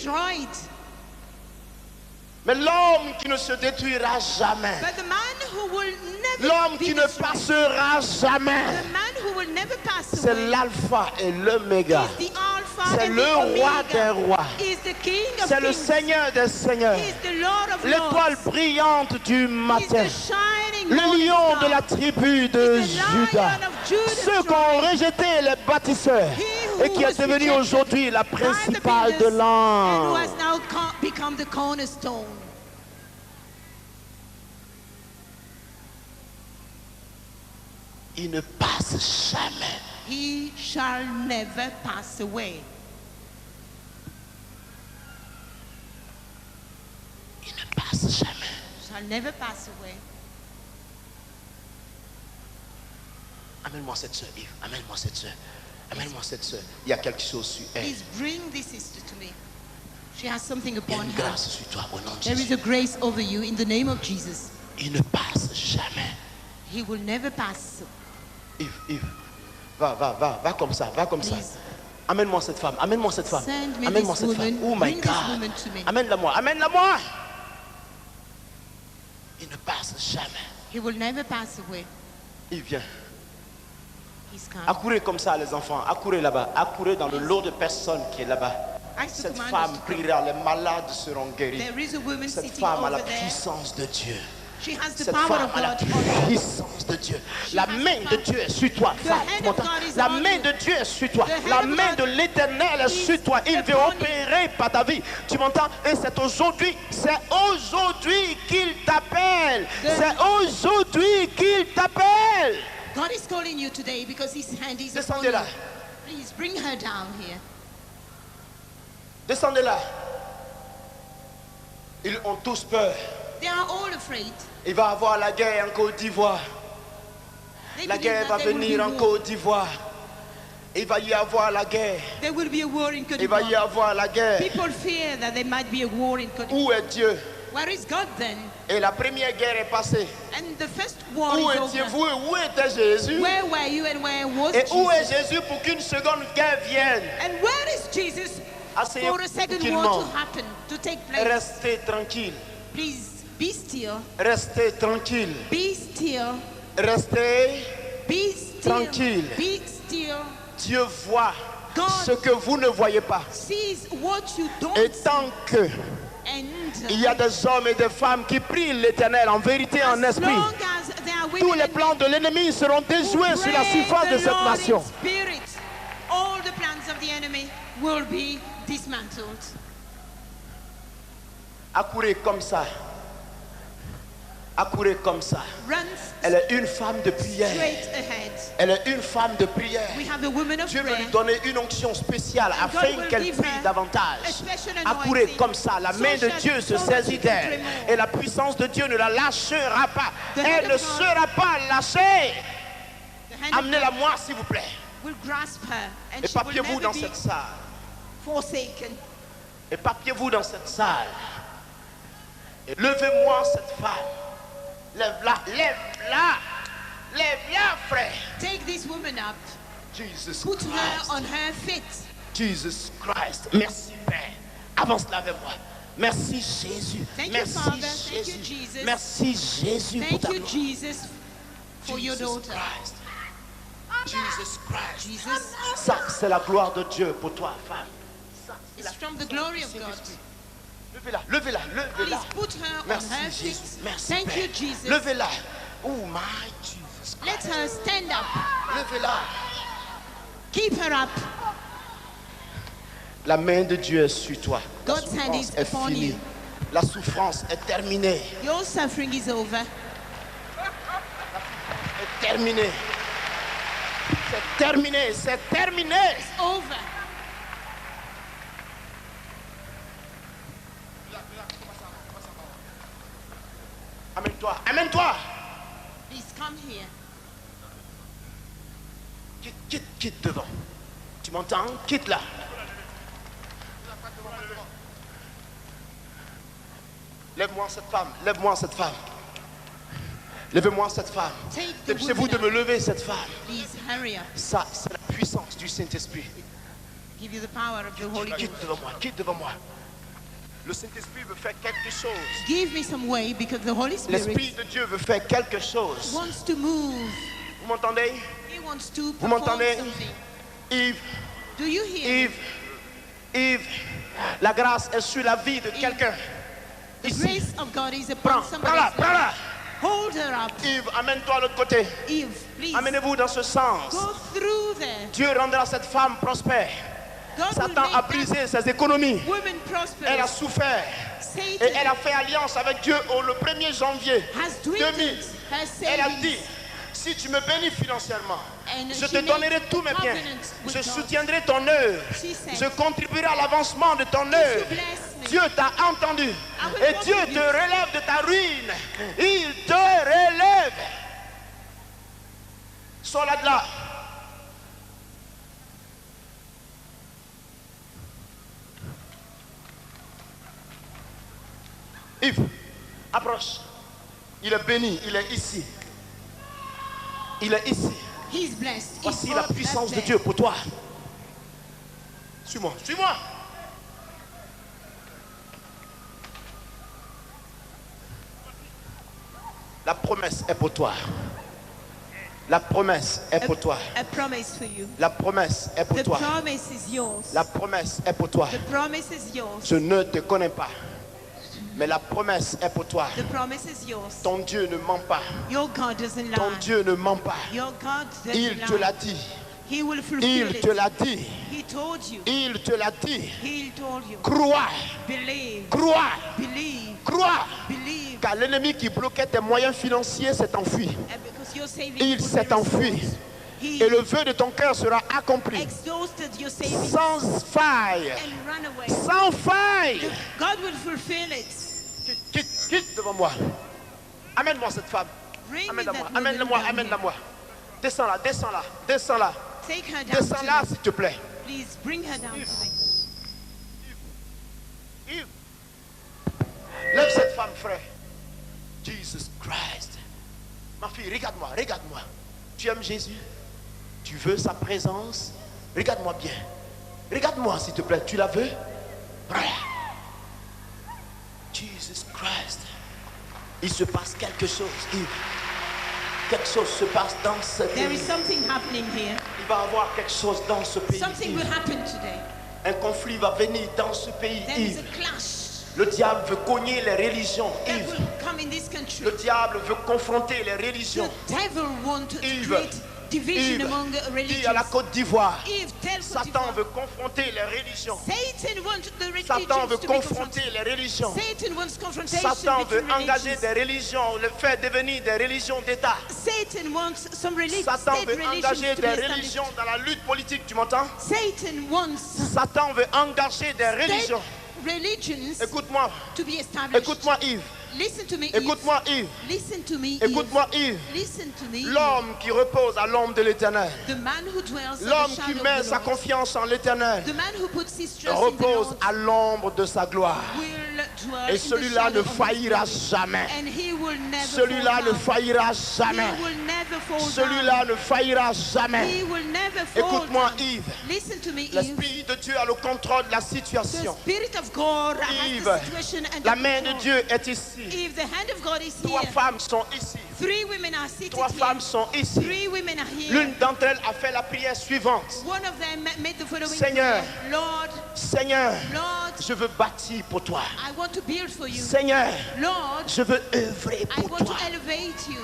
destroyed. Mais l'homme qui ne se détruira jamais, But the man who will never l'homme be qui ne destroyed, passera jamais, the man who will never pass c'est away, l'alpha et l'oméga. is the Alpha C'est and le the roi des Omega. rois. He is the King of C'est le Kings. Seigneur des seigneurs. He is the Lord of L'étoile Lords. brillante du He is matin. the shining Le morning lion star. de la tribu de He is the Juda. Lion of Judah Ceux qui ont rejeté les bâtisseurs He et qui who est was devenu rejected aujourd'hui la by the principale de builders and who l'an. has now become the cornerstone. Il ne passe jamais. He shall never pass away. Il ne passe jamais. Shall never pass away. Amène-moi cette soeur, Yves. Amène-moi cette soeur. Amène-moi cette soeur. Il y a quelque chose sur elle. Please bring this sister to me. She has something Il y a upon une her. grâce sur toi au nom de There is Jésus. a grace over you in the name of Jesus. Il ne passe jamais. He will never pass. Yves, va comme ça, va comme ça. Please. Amène-moi cette femme, amène-moi cette femme. Send me Amène-moi this cette femme. woman. Oh my Bring this God. woman to me. Amène-la moi, amène-la moi. Il ne passe jamais. He will never pass away. Il vient. He's come. Accourez comme ça les enfants, accourez là-bas, accourez dans le lot de personnes qui est là-bas. Ask the Cette commanders femme to come. priera, les malades seront guéris. There is a woman Cette sitting femme a la over there. puissance de Dieu. She has the Cette power femme of a la God on her. puissance de Dieu. La has main the de power. Dieu est sur toi, The femme. hand Tu of m'entends? God is La on main you. de Dieu est sur toi. The hand La of main God de l'Éternel est is sur toi. Il veut upon you. opérer par ta vie. Tu m'entends? Et c'est aujourd'hui qu'il t'appelle. The- C'est aujourd'hui qu'il t'appelle. God is calling you today because His hand is upon Descendez you. là. Please bring her down here. Descendez là. Ils ont tous peur. They are all afraid. Il va y avoir la guerre en Côte d'Ivoire. They La believe guerre that va there will venir be en war. Côte d'Ivoire. Il va y avoir la guerre. There will be a war in Côte Il va y d'Ivoire. avoir la guerre. People fear that there might be a war in Côte d'Ivoire. Où est Dieu? Where is God then? Et la première guerre est passée. And the first war Où is étiez-vous over. et où était Jésus? Where were you and where was Et où est Jesus? Jésus pour qu'une seconde guerre vienne? And where is Jesus Asseyez-vous for a second tranquillement. war to happen, to take place? Restez tranquille. Please be still. Restez tranquille. Be still. Restez. Be still. Tranquille. Be still. Dieu voit God ce que vous ne voyez pas. sees what you don't Et see. tant que And il y a des hommes et des femmes qui prient l'Éternel en vérité et en as esprit, long as there are tous women les and plans de l'ennemi seront déjoués sur la surface de cette nation. Spirit, all the plans of the enemy will be dismantled. Accourez comme ça. Accourez comme ça. Run Elle est une femme de prière. straight ahead. Elle est une femme de prière. We have a woman of Dieu veut prayer. lui donner une onction spéciale And afin God will qu'elle give prie her davantage. a special Accourez anointing. comme ça. La So main de shall- Dieu se so that saisit she can d'elle. pray more. Et la puissance de Dieu ne la lâchera pas. The Elle hand ne of God- sera pas lâchée. The hand of Amenez-la God moi s'il vous plaît. will grasp her and she will Éparpillez-vous never dans be cette salle. forsaken. Éparpillez-vous dans cette salle. Et levez-moi cette femme. Lève-la, lève-la. Lève-la, frère. Take this woman up. Jesus Put her Christ. on her feet. Jesus Christ. Merci, Père. Avance-la avec moi. Merci, Jésus. Thank you, Merci, Father. Thank you, Jésus. Jesus. Merci, Jésus, pour Thank ta you, gloire. Jesus, for your Jesus daughter. Christ. Jesus Christ. Jesus, Ça, c'est la gloire de Dieu pour toi, femme. Ça, c'est it's from the glory of God. Levez-la, levez-la, levez-la. Please put her on Merci, her feet. Jésus. Merci, Thank Père. you, Jesus. Levez-la. Oh, my Jesus Let Christ. her stand up. Levez-la. Keep her up. La main de Dieu est sur toi. La God's hand souffrance is est upon finie. you. La souffrance est terminée. Your suffering is over. Est terminée. C'est terminé. C'est terminé. It's over. Amène-toi. Amène-toi. Please come here. Quitte devant. Tu m'entends? Quitte là. Lève-moi cette femme. Lève-moi cette femme. Levez-moi cette femme. Take the Dépêchez-vous de woman me up. lever cette femme. Please hurry up. Ça, c'est la puissance du Saint-Esprit. Give you the power of the Holy Quitte Ghost. devant moi. Quitte devant moi. Le Saint-Esprit veut faire quelque chose. Give me some way because the Holy L'Esprit Spirit de Dieu veut faire quelque chose. wants to move. Vous m'entendez? He wants to Vous perform m'entendez? something. Yves, Do you hear me? Yves, la grâce est sur la vie de quelqu'un. The Ici. grace of God is upon Prends, somebody. prends-la, prends-la. Hold her up. Yves, amène-toi à l'autre côté. Eve, please. Amenez-vous dans ce sens. Go through there. Dieu rendra cette femme prospère. God will Satan make a that brisé ses économies. woman Elle a prosperous. souffert. Et Satan elle a fait alliance avec Dieu le 1er janvier has 2000. dwindled her Elle a savings. dit, si tu me bénis financièrement, And je she te made donnerai tous mes biens. covenant with Je God. soutiendrai ton œuvre. She said, Je contribuerai à l'avancement de ton If œuvre. you bless me, Dieu t'a entendu. will Et walk Dieu with te you. relève de ta ruine. Il te relève. Sors là de là. Yves, approche. Il est béni, il est ici. Il est ici. he's blessed. Voici He's la up puissance that de day. Dieu pour toi. Suis-moi, suis-moi. La promesse est pour toi. La promesse est pour toi. A promise for you. La promesse est pour The toi. promise is yours. La promesse est pour toi. The promise is yours. Je ne te connais pas. Mais la promesse est pour toi. The promise is yours. Ton Dieu ne ment pas. Your God doesn't Ton lie. Dieu ne ment pas. Your God Il doesn't te l'a lie. dit. He will fulfill Il it. te l'a dit. He told you. Il te l'a dit. He told you. Crois. Believe. Crois. Believe. Crois. Believe. Car l'ennemi qui bloquait tes moyens financiers s'est enfui. And because your savings Il will s'est be enfui. restored. He Et le vœu de ton cœur sera accompli. exhausted your savings Sans faille. and run away. Sans faille. God will fulfill it. Quitte devant moi. Amène-moi cette femme. Bring me Amène-la that moi. woman Amène-la moi. down Amène-la here. moi. Descends-la. Descends-la. Descends-la. Take her down to Descends-la me. s'il te plaît. Please bring her down to me. Yves. Lève cette femme, frère. Jesus Christ. Ma fille, regarde-moi, regarde-moi. Tu aimes Jésus? Tu veux sa présence? Regarde-moi bien. Regarde-moi, s'il te plaît. Tu la veux? Voilà. Jesus Christ. Il se passe quelque chose, Yves. Quelque chose se passe dans ce There is pays. something happening here. Il va y avoir quelque chose dans ce pays. Something will Yves. happen today. Un conflit va venir dans ce pays, There is Yves. a clash Le diable veut cogner les religions, that Yves. will come in this country. Le diable veut confronter les religions. The devil wants to Yves, create division Yves, among dis à religions. la Côte d'Ivoire, Yves, tell Satan Potiphar, veut confronter les religions. Satan wants the Satan veut religions to be confronter confronted. les religions. Satan wants confrontation Satan veut between engager religions. des religions, le faire devenir des religions d'État. Satan wants some Satan state veut religions engager to be des established. religions dans la lutte politique, tu m'entends? Satan wants Satan veut engager des state religions. religions Écoute-moi, to be established. écoute-moi Yves, Listen to me, écoute-moi Eve. Yves, Listen to me, écoute-moi Eve. Yves. Listen to me, Eve. L'homme qui repose à l'ombre de l'Éternel, The man who dwells l'homme on the qui shadow met of the sa Lord. confiance en l'Éternel, The man who puts his trust in the repose Lord à l'ombre de sa gloire. will dwell Et in the celui-là shadow ne of his faillira glory. jamais. And he will never Celui-là fall ne down. faillira He jamais. will never fall Celui-là ne faillira jamais. down. He will never fall Écoute-moi down. Yves, Listen to me, Eve. l'Esprit de Dieu a le contrôle de la The situation. Spirit of God has Yves, the situation under la main de control. Dieu est ici. If the hand of God is Trois here, femmes sont ici. 3 women are seated Trois here. femmes sont ici. 3 women are here. L'une d'entre elles a fait la prière suivante. One of them made the following Seigneur. prayer. Lord, Seigneur, Lord, je veux bâtir pour toi. I want to build for you. Seigneur, Lord, je veux œuvrer I pour want toi. to elevate you.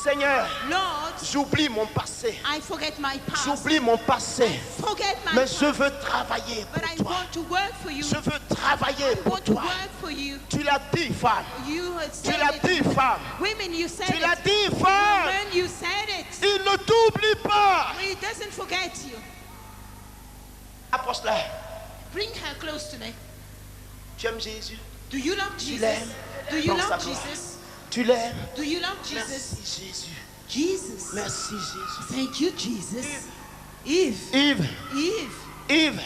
Seigneur, Lord, j'oublie mon passé. I forget my past. J'oublie mon passé. Forget my Mais past. je veux travailler But I pour toi. want to work for you. Je veux travailler I pour want to toi. work for you. Tu l'as dit, femme. You had Tu said l'as it. dit, femme. Women, you said Tu l'as it. dit, femme. Women, you said it. Il ne t'oublie pas. He doesn't forget you. Approche-la. Bring her close to me. Tu aimes Jésus? Do you love Tu Jesus? l'aimes? Do you Dans sa love gloire. Jesus? Tu l'aimes? Do you love Jesus? Merci Jésus. Jesus. Merci Jésus. Thank you, Jesus. Eve. Yves, Eve. Yves,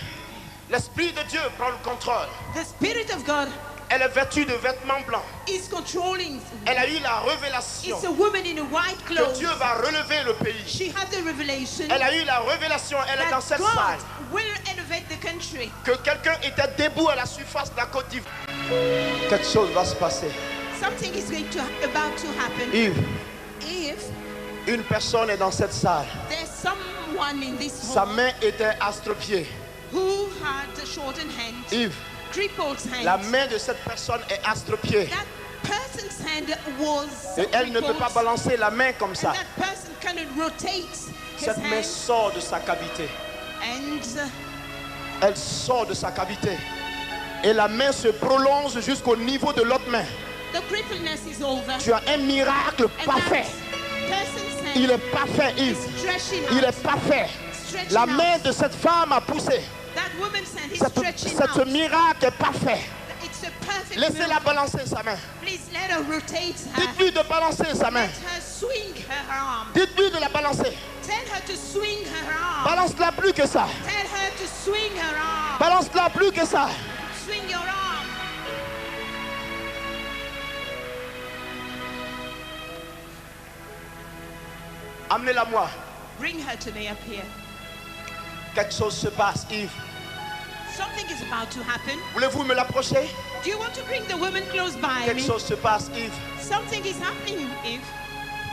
l'Esprit de Dieu prend le contrôle. The Spirit of God Elle est vêtue de vêtements blancs. is controlling. Elle a eu la révélation It's a woman in a white que clothes. Dieu va relever le pays. She had the revelation Elle a eu la révélation, elle est dans that cette God salle, will elevate the country. que quelqu'un était debout à la surface de la Côte d'Ivoire. Quelque chose va se passer. Something is about to happen. Yves, If une personne est dans cette salle. there's someone in this Sa hall main était astropiée. who had a shortened hand, Yves, crippled hand, la main de cette personne est astropiée. that person's hand was Et elle ne peut crippled, pas balancer la main comme ça. and that person cannot rotate his Cette main hand, sort de sa cavité. and Elle sort de sa cavité. Et la main se prolonge jusqu'au niveau de l'autre main. the crippledness is over. Tu as un miracle And parfait. that person's hand Il est parfait, is Yves. stretching Il out. est parfait. Stretching La out. main de cette femme a poussé. That woman's hand is Ce stretching out. miracle est parfait. It's a perfect Laissez-la miracle. balancer sa main. Please let her rotate her. Dites-lui de balancer sa main. Let her swing her arm. Dites-lui de la balancer. Tell her to swing her arm. Balance-la plus que ça. Tell her to swing her arm. Balance-la plus que ça. Swing your arm. Amenez-la moi. Bring her to me up here. Quelque chose se passe, Yves. Something is about to happen. Voulez-vous me l'approcher? Do you want to bring the woman close by Quelque me? chose se passe, Yves. Something is happening, Eve.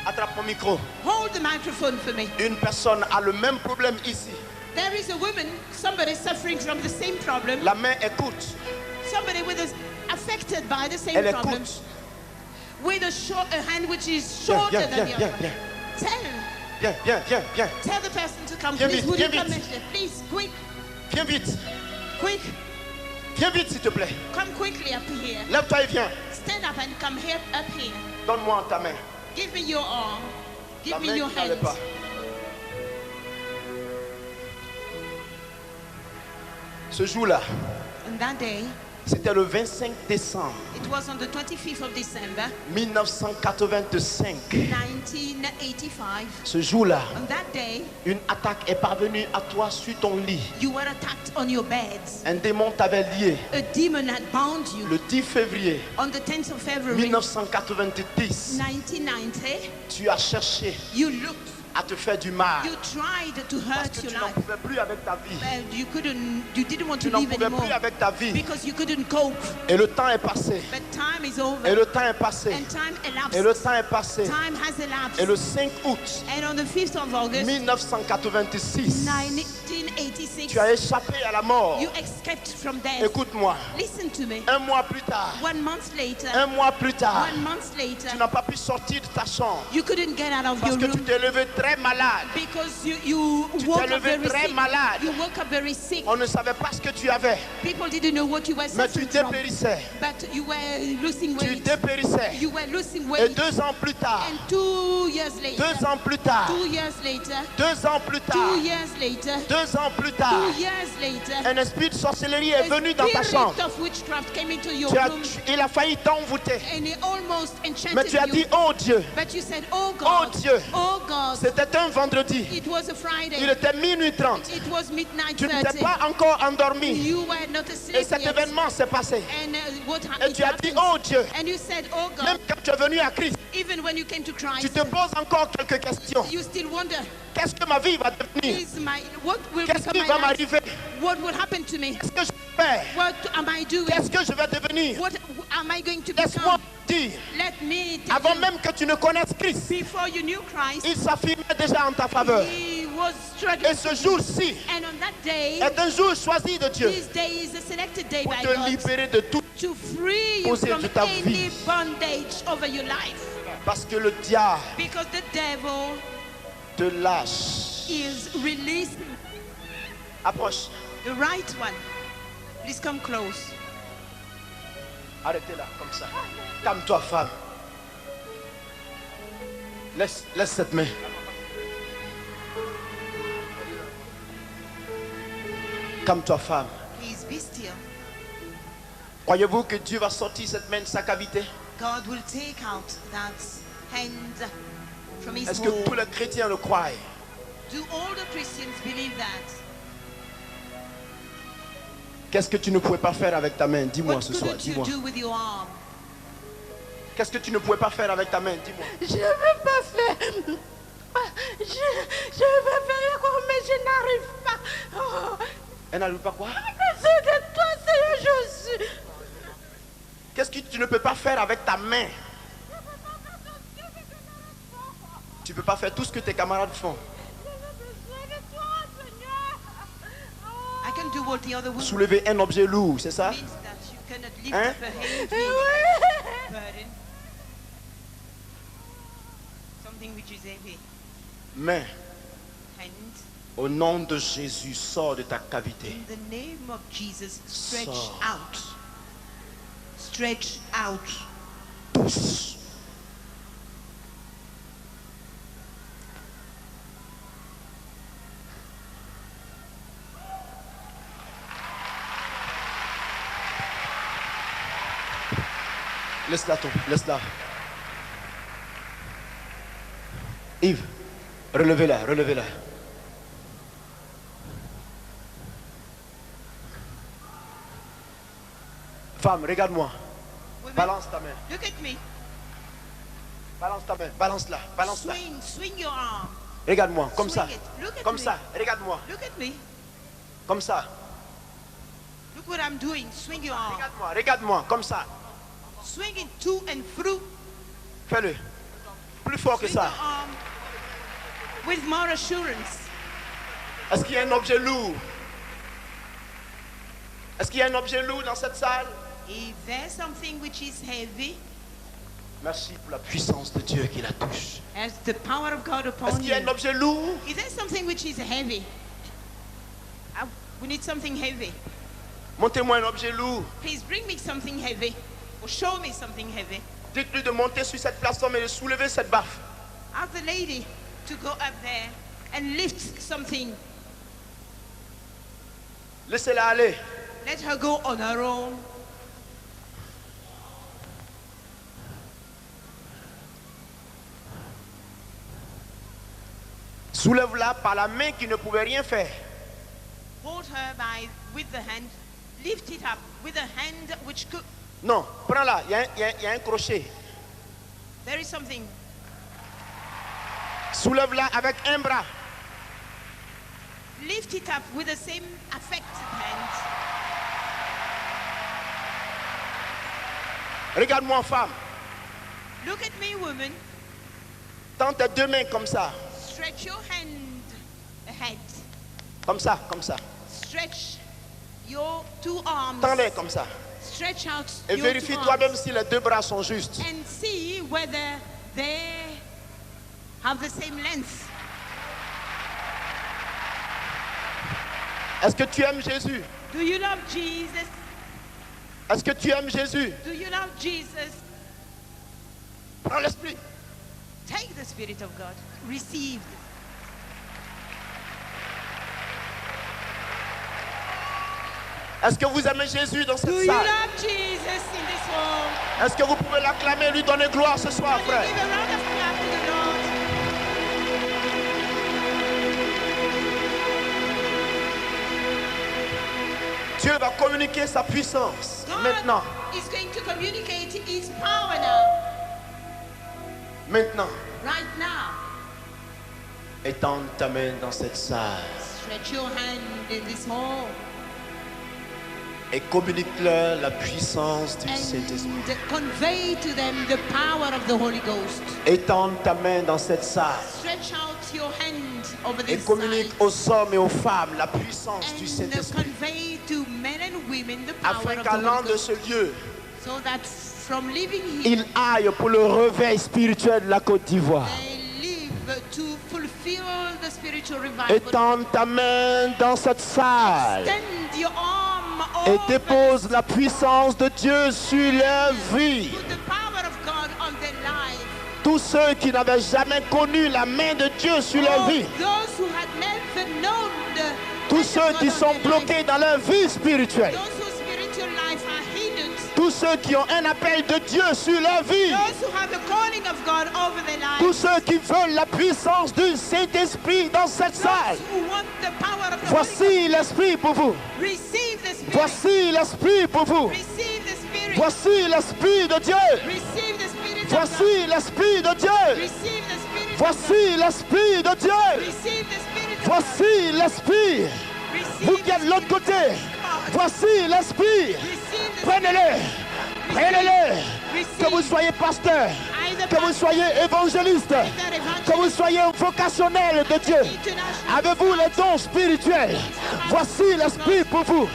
Attrape mon micro. Hold the microphone for me. Une personne a le même problème ici. There is a woman, somebody suffering from the same problem. La main est courte. Somebody affected by the same Elle est problem. courte. With a hand which is Viens, shorter viens, than viens, the viens, other. viens. Tell Viens. Tell the person to come. Viens Please, vite, would you viens come vite. here? Please, quick, Viens vite. quick. Viens vite, s'il te plaît. Come quickly up here. Lève-toi et viens. Stand up and come here, up here. Donne-moi ta main. Give me your arm. La Give me main your qui n'allait hand. pas. Ce jour-là, On that day, c'était le 25 décembre it was on the 25th of December, 1985. 1985. Ce jour-là, On that day, une attaque est parvenue à toi sur ton lit. you were attacked on your beds. Un démon t'avait lié. A demon had bound you. Le 10 février On the 10th of February, 1990, 1990, tu as cherché you looked, à te faire du mal. you tried to Parce hurt que your tu n'en life. pouvais plus avec ta vie. But you didn't want Tu to n'en live pouvais anymore plus avec ta vie. because you couldn't cope. Et le temps est passé. But time is Et over le temps est passé. and time elapsed. Et le temps est passé. Time has Et elapsed. le 5 août And on the 5th of August, 1986, 1986, tu as échappé à la mort. you escaped from death. Écoute-moi, Listen to me. un mois plus tard, 1 month later, un mois plus tard, 1 month later, tu n'as pas pu sortir de ta chambre you couldn't get out of parce your que tu room t'es levé très malade. because you Tu woke t'es up levé very très sick. malade. You woke up very sick. On ne savait pas ce que tu avais, People didn't know what you were mais tu suffering from. dépérissais. But you were losing Tu weight. dépérissais. You were losing Et weight. 2 ans plus tard, And 2 years later, 2 ans plus tard, 2 years later, 2 ans plus 2 tard, years later, 2 ans plus tard, 2 years later, un esprit de sorcellerie est a venu dans ta chambre. spirit of witchcraft came into your Tu as- room il a failli t'envoûter. and it almost Mais enchanted tu as you. dit, oh Dieu, But you said, oh oh God, Dieu, oh God, c'était un vendredi. it was a Il Friday, était minuit 30. it was midnight Tu n'étais 30. pas encore endormi. You were not Et asleep cet yet. événement s'est passé. And what Et tu as dit, oh Dieu, And you said, oh même God, quand tu es venu à Christ, even when you came to tu Christ, te poses encore quelques questions. you still wonder, Qu'est-ce que ma vie va devenir? what will Qu'est-ce become qui my va life? m'arriver? What will happen to me? Qu'est-ce que je vais faire? What am I doing? Qu'est-ce que je vais devenir? What am I going to Laisse-moi become? dire, Let me tell avant you, même que tu ne connaisses Christ, before you knew Christ, il s'affirmait déjà en ta faveur. he was struggling. Et ce jour-ci And on that day, est un jour choisi de Dieu this day is a selected day pour by te God libérer de tout. to free you Posé from de ta any vie. bondage over your life. Parce que le diable Because the devil te lâche. is released. Approche. The right one. Please come close. Arrêtez là, comme ça. Calme-toi, femme. Laisse cette main. Calme-toi, femme. Please be still. Croyez-vous que Dieu va sortir cette main de sa cavité? God will take out that hand from his Est-ce que tous hole. les chrétiens le croient? Do all the Christians believe that? Qu'est-ce que tu ne pouvais pas faire avec ta main? Dis-moi What ce soir, couldn't you dis-moi. do with your arm? Qu'est-ce que tu ne pouvais pas faire avec ta main? Dis-moi. Je ne veux pas faire. Je veux faire encore, mais je n'arrive pas. Oh, Elle n'arrive pas quoi? besoin de toi, Seigneur Jésus. Qu'est-ce que tu ne peux pas faire avec ta main? Tu ne peux pas faire tout ce que tes camarades font. I can do what the other women Soulever un objet lourd, c'est ça? means that you cannot lift Hein? up a heavy burden. Something which is heavy. Main, And au nom de Jésus, sors de ta cavité. in the name of Jesus, stretch Sors. out. Stretch out. Tous. Laisse-la tomber, laisse-la. Yves, relevez-la, relevez-la. Femme, regarde-moi. Women, Balance ta main. look at me. Balance ta main. Balance-la. Balance-la. Swing your arm. Regarde-moi, comme Swing ça. it. Look at Comme me. ça. Regarde-moi. Look at me. Comme ça. Look what I'm doing. Swing your arm. Regarde-moi. Regarde-moi. Comme ça. Swing it to and through. Fais-le. Plus fort que Swing your ça. arm with more assurance. Est-ce qu'il y a un objet lourd? Est-ce qu'il y a un objet lourd dans cette salle? If there's something which is heavy, Merci pour la puissance de Dieu qui la touche. as the power of God Est-ce upon qu'il y a un you. objet lourd? If there's something which is heavy, we need something heavy. Montez-moi un objet lourd. Please bring me something heavy, or show me something heavy. Dites-lui de monter sur cette plateforme et de soulever cette baffe. Ask the lady to go up there and lift something. Laissez-la aller. Let her go on her own. Soulève-la par la main qui ne pouvait rien faire. Hold her with the hand. Lift it up with a hand which could. Non, prends-la. Il y a un crochet. There is something. Soulève-la avec un bras. Lift it up with the same affected hand. Regarde-moi, femme. Look at me, woman. Tends tes deux mains comme ça. Stretch your hand ahead. Comme ça, comme ça. Stretch your two arms. Tends-les comme ça. Stretch out Et your vérifie two toi-même arms si les deux bras sont justes. and see whether they have the same length. Est-ce que tu aimes Jésus? Do you love Jesus? Est-ce que tu aimes Jésus? Do you love Jesus? Prends l'esprit. Take the Spirit of God. Receive. Est-ce que vous aimez Jésus dans Do cette you salle? love Jesus in this home? Est-ce que vous pouvez l'acclamer et lui donner gloire ce soir, Can you frère? give a round of clap to the Lord? Dieu va communiquer sa puissance God maintenant. is going to communicate His power now, Maintenant. right now. Étends ta main dans cette salle Stretch your hand in this hall et communique-leur la puissance du Saint-Esprit. and convey to them the power of the Holy Ghost. Étends ta main dans cette salle Stretch out your hand over et this communique side aux hommes et aux femmes la puissance du and Saint-Esprit. convey to men and women the power Afin of the qu'allant Holy de Ghost, ce lieu, so that from living here il aille pour le réveil spirituel de la Côte d'Ivoire. they live to fulfill the spiritual revival. Étends ta main dans cette salle Extend your arm et over dépose la puissance de Dieu sur leur vie. put the power of God on their life. Tous ceux qui n'avaient jamais connu la main de Dieu sur leur vie, Those who had never known the tous hand of ceux God qui on sont their bloqués life, dans leur vie spirituelle, those whose spiritual life are hidden, tous ceux qui ont un appel de Dieu sur leur vie, those who have the calling of God over their life, tous ceux qui veulent la puissance du Saint-Esprit dans cette salle. those who want the power of the Holy Voici l'Esprit pour vous. Ghost, receive the Spirit. Voici l'Esprit pour vous. Receive the Spirit. Voici l'Esprit de Dieu. Receive the Spirit of God. Voici l'Esprit de Dieu. Receive the Spirit of Voici l'Esprit de God. Dieu. Receive the Spirit of God. Voici l'Esprit. Receive Vous the qui êtes de l'autre Spirit côté, of God. voici l'Esprit. Receive the Prenez-le. Prenez-le. Que vous soyez pasteur, que vous soyez évangéliste, que vous soyez un vocationnel de Dieu. Avez-vous les dons spirituels? Voici l'Esprit pour vous.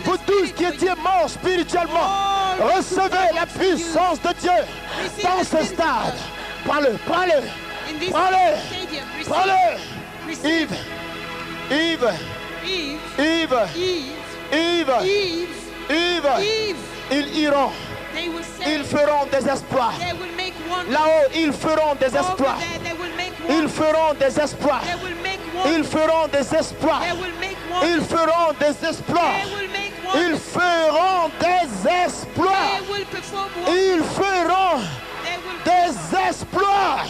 Vous tous qui étiez morts spirituellement, recevez la puissance de Dieu dans ce stade. Prends-le, prends-le, prends-le, prends-le. Yves, Yves, Yves, Yves, Yves, ils iront. Ils feront des exploits. Là-haut, ils feront des exploits. Ils feront des exploits. Ils feront des exploits. Ils feront des exploits. Ils feront des exploits. Ils feront des exploits.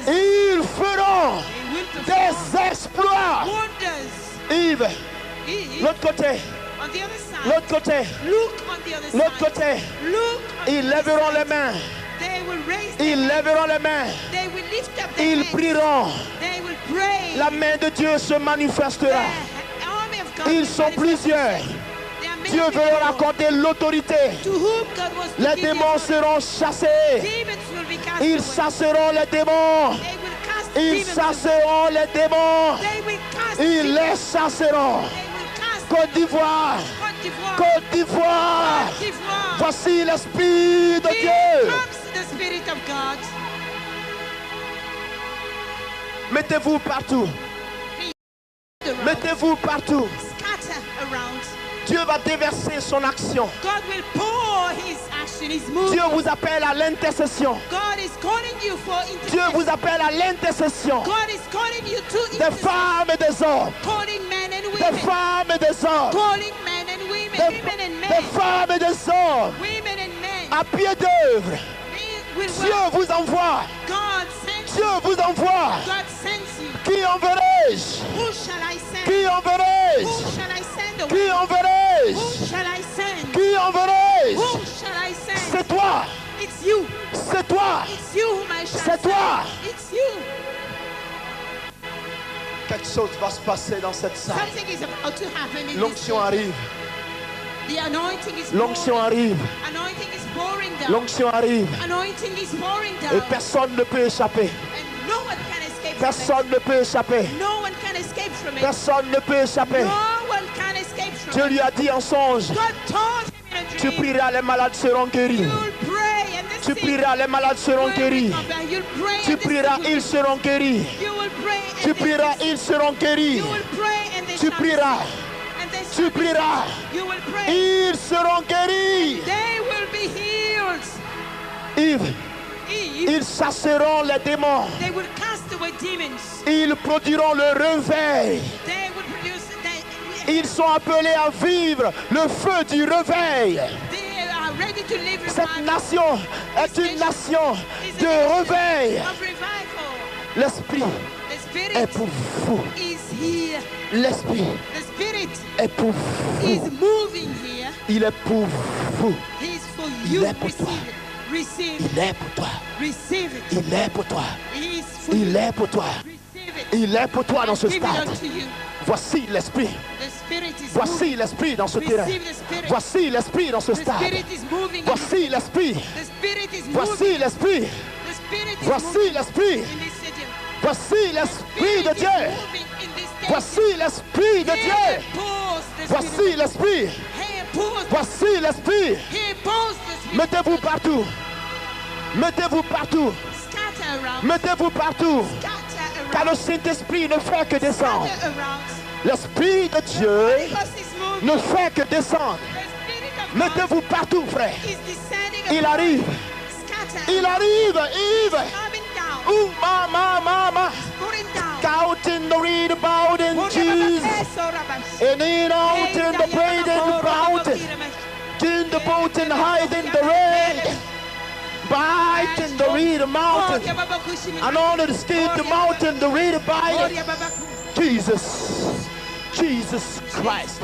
Ils feront des exploits. Yves, l'autre côté. L'autre côté. L'autre côté. Ils lèveront les mains. Ils lèveront les mains. Ils prieront. La main de Dieu se manifestera. Ils sont plusieurs. Dieu veut leur accorder l'autorité. Les démons seront chassés. Ils chasseront les démons. Ils chasseront les démons. Ils les chasseront. Côte d'Ivoire. Côte d'Ivoire. Voici l'Esprit de Dieu. Mettez-vous partout. Mettez-vous partout. Dieu va déverser son action. Dieu vous appelle à l'intercession. Dieu vous appelle à l'intercession. Des femmes et des hommes. Des femmes et des hommes. Des femmes et des hommes. À pied d'œuvre. Dieu vous envoie. Dieu vous envoie. Qui enverrai-je? Qui enverrai-je? Qui enverrai-je? Qui enverrai-je? C'est toi. C'est toi. C'est toi. Quelque chose va se passer dans cette salle. L'onction arrive. L'onction arrive. L'onction arrive. Et personne ne peut échapper. Personne ne peut échapper. Personne ne peut échapper. Dieu lui a dit en songe, tu prieras, les malades seront guéris. Tu prieras, les malades seront guéris. Tu prieras, ils seront guéris. Tu prieras, ils seront guéris. Tu prieras. Tu prieras. Ils seront guéris. Yves, ils chasseront les démons. Ils produiront le réveil. Ils sont appelés à vivre le feu du réveil. Cette nation est une nation de réveil. L'Esprit est pour vous. L'Esprit est pour vous. Il est pour vous. Il est pour toi. Il est pour toi. Il est pour toi. Il est pour toi. Il est pour toi dans ce stade. Voici l'Esprit. Voici l'Esprit dans ce terrain. Voici l'Esprit dans ce stade. Voici l'Esprit. Voici l'Esprit. Voici l'Esprit. Voici l'Esprit de Dieu. Voici l'Esprit de Dieu. Voici l'Esprit. Voici l'Esprit. Mettez-vous partout. Mettez-vous partout. Mettez-vous partout. Car le Saint-Esprit ne fait que descendre. L'Esprit de Dieu ne fait que descendre. Mettez-vous partout, frère. Il arrive. Il arrive. Yves. Ooh, mama. Out in the reed about in Jesus. And in out in the braid and about in the boat and hide in the rain. Bite in the reed mountain. And on the skin the mountain, the reed bite. Jesus. Jesus Christ.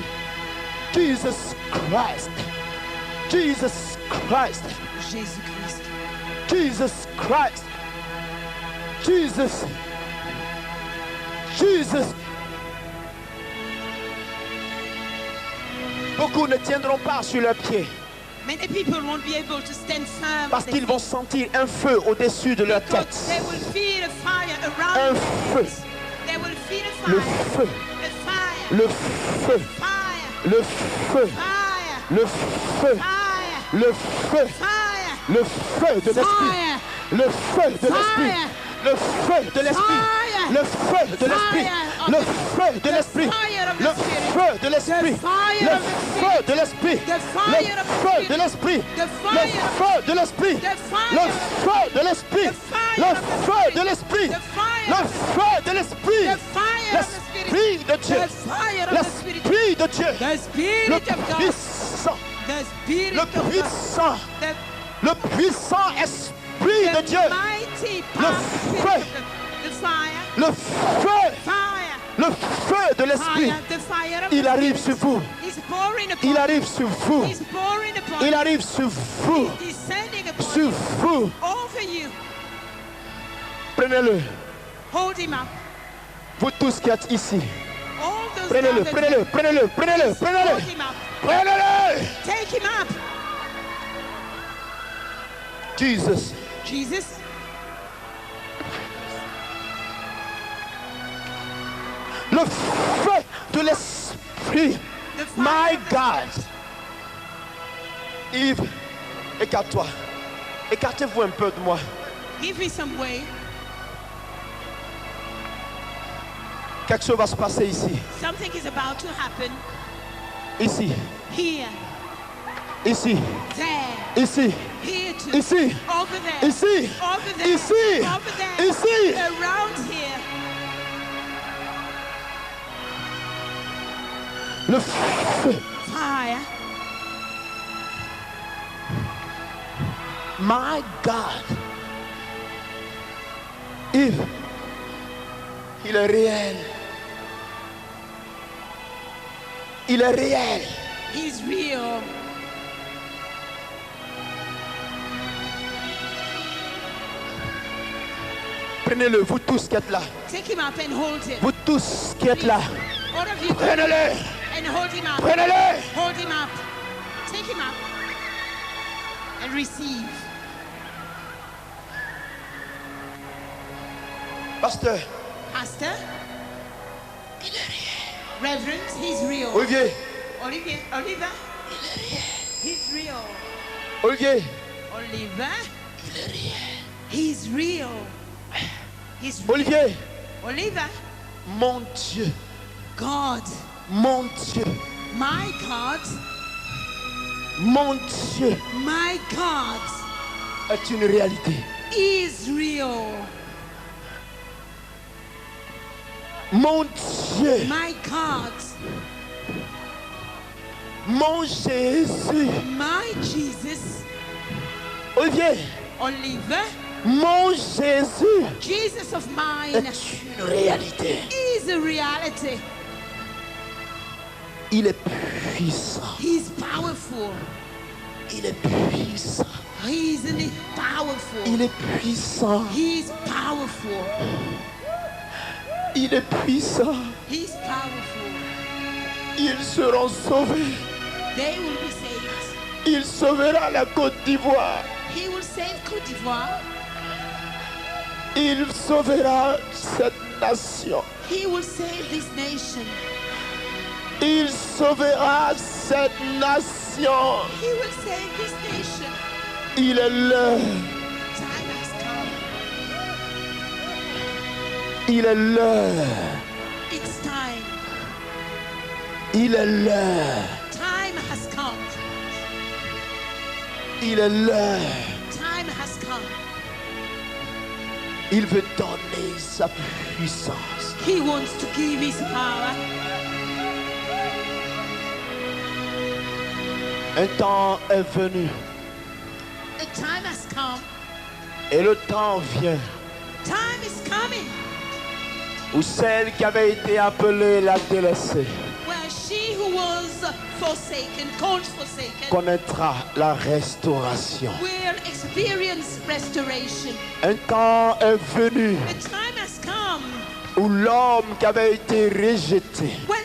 Jesus Christ. Jesus Christ. Jesus Christ. Jesus. Jesus. Beaucoup ne tiendront pas sur leurs pieds. Many people won't be able to stand firm. Parce qu'ils vont sentir un feu au-dessus de leur Because tête. they will feel a fire around Un them. feu. They will feel a Le fire. feu. A fire. Le feu. Fire. Le feu. Fire. Le feu. Fire. Le feu. Fire. Le feu de l'esprit. Fire. Le feu de l'esprit. Fire. Le feu de l'esprit. Fire. Le feu de l'esprit. Fire of Le the- feu de the l'esprit. fire of the Le Spirit. feu de l'esprit. The fire Le of the feu Spirit. de l'esprit. The Le fire of the feu de Spirit. l'esprit. The Le fire of feu de l'esprit. The fire Le of feu de l'esprit. The fire Le of the feu Spirit. de l'esprit. The fire Le of the- feu de l'esprit. The fire of the Spirit. L'esprit de Dieu. The fire of the Spirit. L'esprit de Dieu. The Le Spirit of God. puissant. The Spirit Le of God. puissant. The, Le puissant esprit de the Dieu. mighty Le powerful Spirit feu. of the fire. Le feu. Fire. Le feu de l'esprit. Fire. The fire of Il the arrive Spirit. sur vous. He's pouring upon Il you. arrive sur vous. He's pouring upon Il you. arrive sur vous. He's descending upon Sur you. vous. Over you. Prenez-le. Hold him up. Vous tous qui êtes ici. All those Prenez-le, gathered prenez-le, prenez-le, prenez-le, here, prenez-le. hold him up. Prenez-le. Take him up. Jesus. Jesus. Le feu de l'esprit. The fire My of the God. Yves, écarte-toi. Écartez-vous un peu de moi. Give me some way. Quelque chose va se passer ici. Something is about to happen Ici. here, Ici. there, Ici. here too. Ici. Over there. Ici. Over there. Ici. Over there. Ici. Around here. Le feu. Fire. My God. Yves, il est réel. Il est réel. He's real. Prenez-le, vous tous qui êtes là. Take him up and hold him. Vous tous qui êtes là. All of you, Prenez-le. and hold him up. Prenez-le. Hold him up. Take him up and receive. Pasteur, Pastor, Reverend, he's real. Olivier, Oliver, he's real. Olivier, Oliver, he's real. He's real. Olivier, Oliver, mon Dieu, God, mon Dieu, my God, mon Dieu my God est une réalité. is real. Mon Dieu, My God, mon Jésus. my Jesus, Olivier, Oliver, mon Jésus Jesus of mine est une réalité. is a reality. Il est puissant. He's powerful. Il est puissant. He's powerful. Il est puissant. He's powerful. Il est puissant. He's powerful. Ils seront sauvés. They will be saved. Il sauvera la Côte d'Ivoire. He will save Côte d'Ivoire. Il sauvera cette nation. He will save this nation. Il sauvera cette nation. He will save this nation. Il est l'heure. Time has come. Il est l'heure. It's time. Il est l'heure. Time has come. Il est l'heure. Time has come. Il veut donner sa puissance. He wants to give his power. Un temps est venu The time has come. et le temps vient Time is coming où celle qui avait été appelée la délaissée where she who was forsaken, called forsaken, connaîtra la restauration. will experience restoration. Un temps est venu The time has come où l'homme qui avait été rejeté when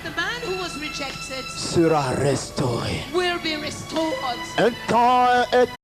the man who was rejected sera restauré. will be restored. Un temps est